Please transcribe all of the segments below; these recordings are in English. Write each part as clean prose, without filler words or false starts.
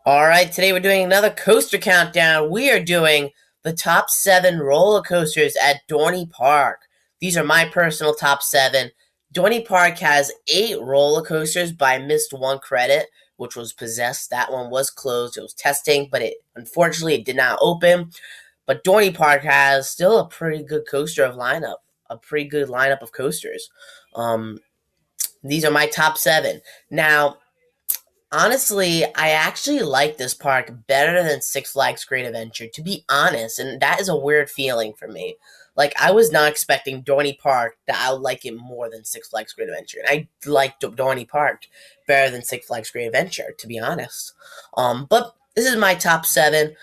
Alright, today we're doing another coaster countdown. We are doing the top 7 roller coasters at Dorney Park. These are my personal top 7. Dorney Park has 8 roller coasters, but I missed one credit, which was Possessed. That one was closed. It was testing, but unfortunately it did not open. But Dorney Park has still a pretty good lineup of coasters. These are my top 7. Now, honestly, I actually like this park better than Six Flags Great Adventure, to be honest, and that is a weird feeling for me. Like, I was not expecting Dorney Park that I would like it more than Six Flags Great Adventure, and I like Dorney Park better than Six Flags Great Adventure, to be honest. But this is my top 7.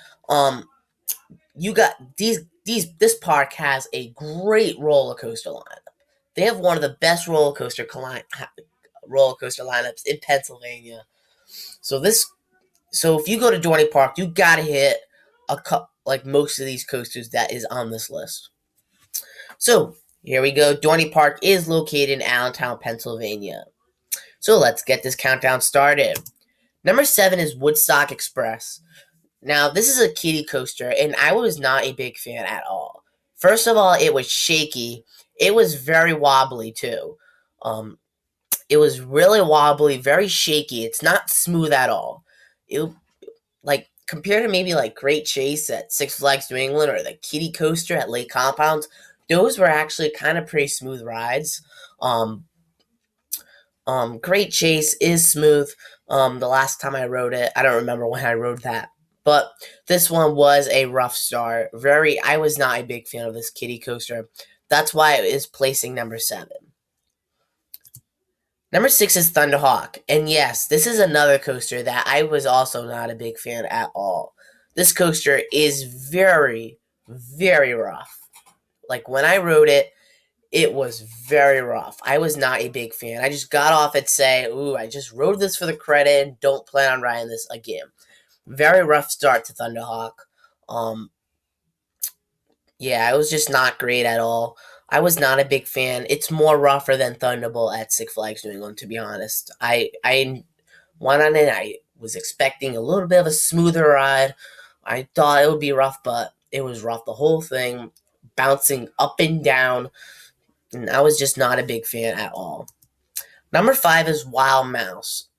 You got this park has a great roller coaster lineup. They have one of the best roller coaster lineups in Pennsylvania. So if you go to Dorney Park, you gotta hit like most of these coasters that is on this list. So here we go. Dorney Park is located in Allentown, Pennsylvania. So let's get this countdown started. Number 7 is Woodstock Express. Now, this is a kiddie coaster, and I was not a big fan at all. First of all, it was shaky. It was very wobbly, too. It was really wobbly, very shaky. It's not smooth at all. It, like, compared to maybe, like, Great Chase at Six Flags New England or the kiddie coaster at Lake Compounds, those were actually kind of pretty smooth rides. Great Chase is smooth. The last time I rode it, I don't remember when I rode that. But this one was a rough start. I was not a big fan of this kiddie coaster. That's why it is placing number 7. Number 6 is Thunderhawk. And yes, this is another coaster that I was also not a big fan at all. This coaster is very, very rough. Like, when I rode it, it was very rough. I was not a big fan. I just got off and say, ooh, I just rode this for the credit and don't plan on riding this again. Very rough start to Thunderhawk. Yeah, it was just not great at all. I was not a big fan. It's more rougher than Thunderbolt at Six Flags New England, to be honest. I went on it. I was expecting a little bit of a smoother ride. I thought it would be rough, but it was rough. The whole thing, bouncing up and down, and I was just not a big fan at all. Number 5 is Wild Mouse.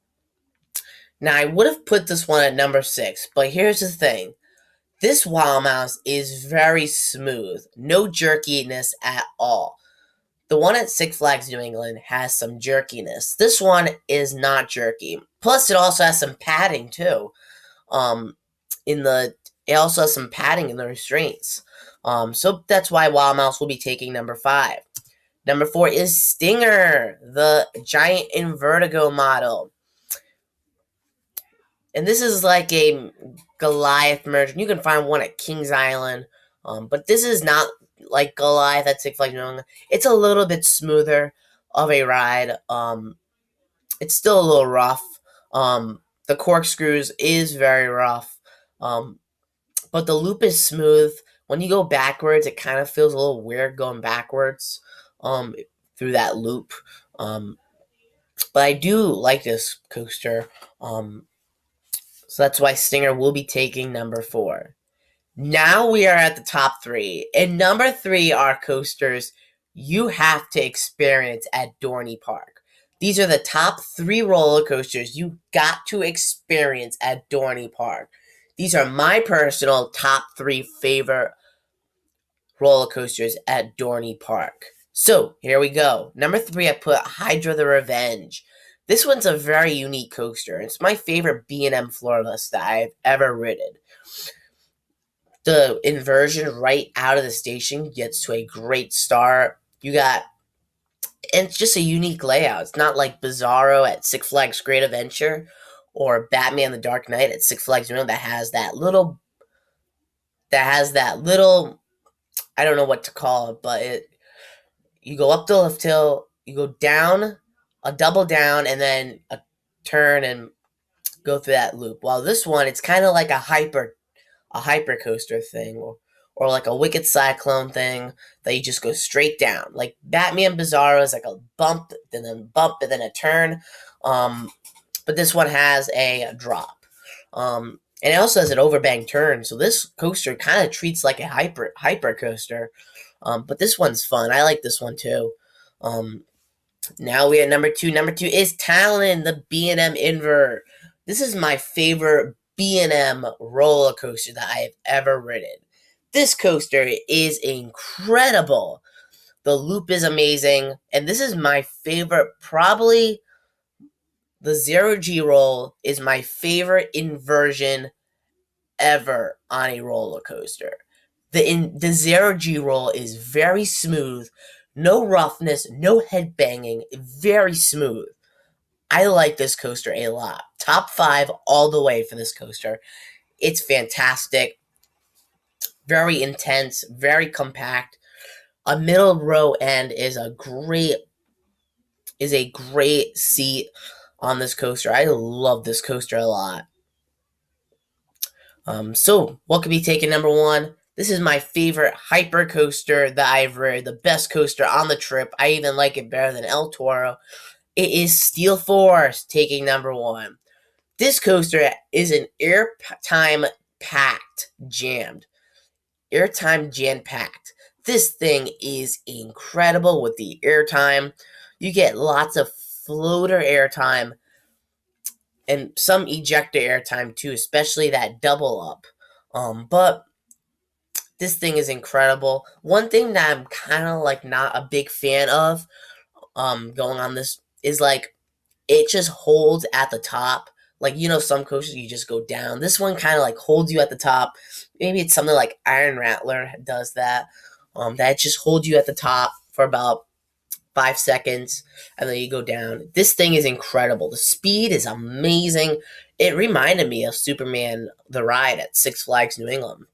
Now, I would have put this one at number 6, but here's the thing. This Wild Mouse is very smooth. No jerkiness at all. The one at Six Flags New England has some jerkiness. This one is not jerky. Plus, it also has some padding, too. It also has some padding in the restraints. So that's why Wild Mouse will be taking number 5. Number 4 is Stinger, the giant Invertigo model. And this is like a Goliath version. You can find one at Kings Island. But this is not like Goliath at Six Flags New England. It's a little bit smoother of a ride. It's still a little rough. The corkscrews is very rough. But the loop is smooth. When you go backwards, it kind of feels a little weird going backwards through that loop. But I do like this coaster. So that's why Stinger will be taking number 4. Now we are at the top 3. And number 3 are coasters you have to experience at Dorney Park. These are the top 3 roller coasters you got to experience at Dorney Park. These are my personal top 3 favorite roller coasters at Dorney Park. So, here we go. Number 3, I put Hydra the Revenge. This one's a very unique coaster. It's my favorite B&M floorless that I've ever ridden. The inversion right out of the station gets to a great start. And it's just a unique layout. It's not like Bizarro at Six Flags Great Adventure or Batman the Dark Knight at Six Flags New England that has that little, I don't know what to call it, but you go up the lift hill, you go down, a double down, and then a turn and go through that loop. While this one, it's kind of like a hyper coaster thing, or like a Wicked Cyclone thing that you just go straight down. Like Batman Bizarro is like a bump, and then a turn. But this one has a drop. And it also has an overbang turn, so this coaster kind of treats like a hyper coaster. But this one's fun. I like this one too. Um, Now we have number two. Number two is Talon, the B&M Invert. This is my favorite B&M roller coaster that I have ever ridden. This coaster is incredible. The loop is amazing, and this is my favorite. Probably the zero G roll is my favorite inversion ever on a roller coaster. The zero G roll is very smooth, no roughness, no head banging, very smooth. I like this coaster a lot. Top 5 all the way for this coaster. It's fantastic, very intense, very compact. A middle row end is a great seat on this coaster. I love this coaster a lot. So what could be taken number 1? This is my favorite hyper coaster that I've ridden, the best coaster on the trip. I even like it better than El Toro. It is Steel Force taking number 1. This coaster is an airtime packed jammed. Airtime jam packed. This thing is incredible with the airtime. You get lots of floater airtime and some ejector airtime too, especially that double up. But this thing is incredible. One thing that I'm kind of like not a big fan of going on this is like it just holds at the top. Like, some coasters you just go down. This one kind of like holds you at the top. Maybe it's something like Iron Rattler does that. That just holds you at the top for about 5 seconds, and then you go down. This thing is incredible. The speed is amazing. It reminded me of Superman the Ride at Six Flags New England.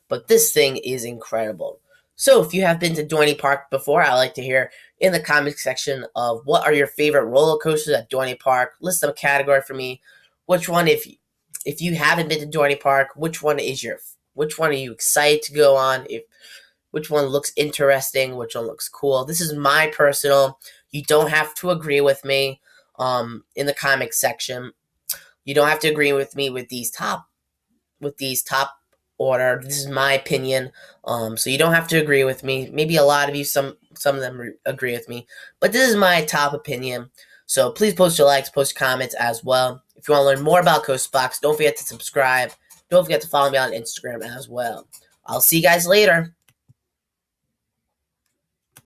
But this thing is incredible. So if you have been to Dorney Park before, I'd like to hear in the comment section of what are your favorite roller coasters at Dorney Park. List a category for me. Which one, if you haven't been to Dorney Park, which one are you excited to go on? Which one looks interesting? Which one looks cool? This is my personal. You don't have to agree with me in the comic section. You don't have to agree with me with these top order. This is my opinion. So you don't have to agree with me. Maybe a lot of you, some of them agree with me, but this is my top opinion. So please post your likes, post your comments as well. If you want to learn more about Coastbox, don't forget to subscribe. Don't forget to follow me on Instagram as well. I'll see you guys later.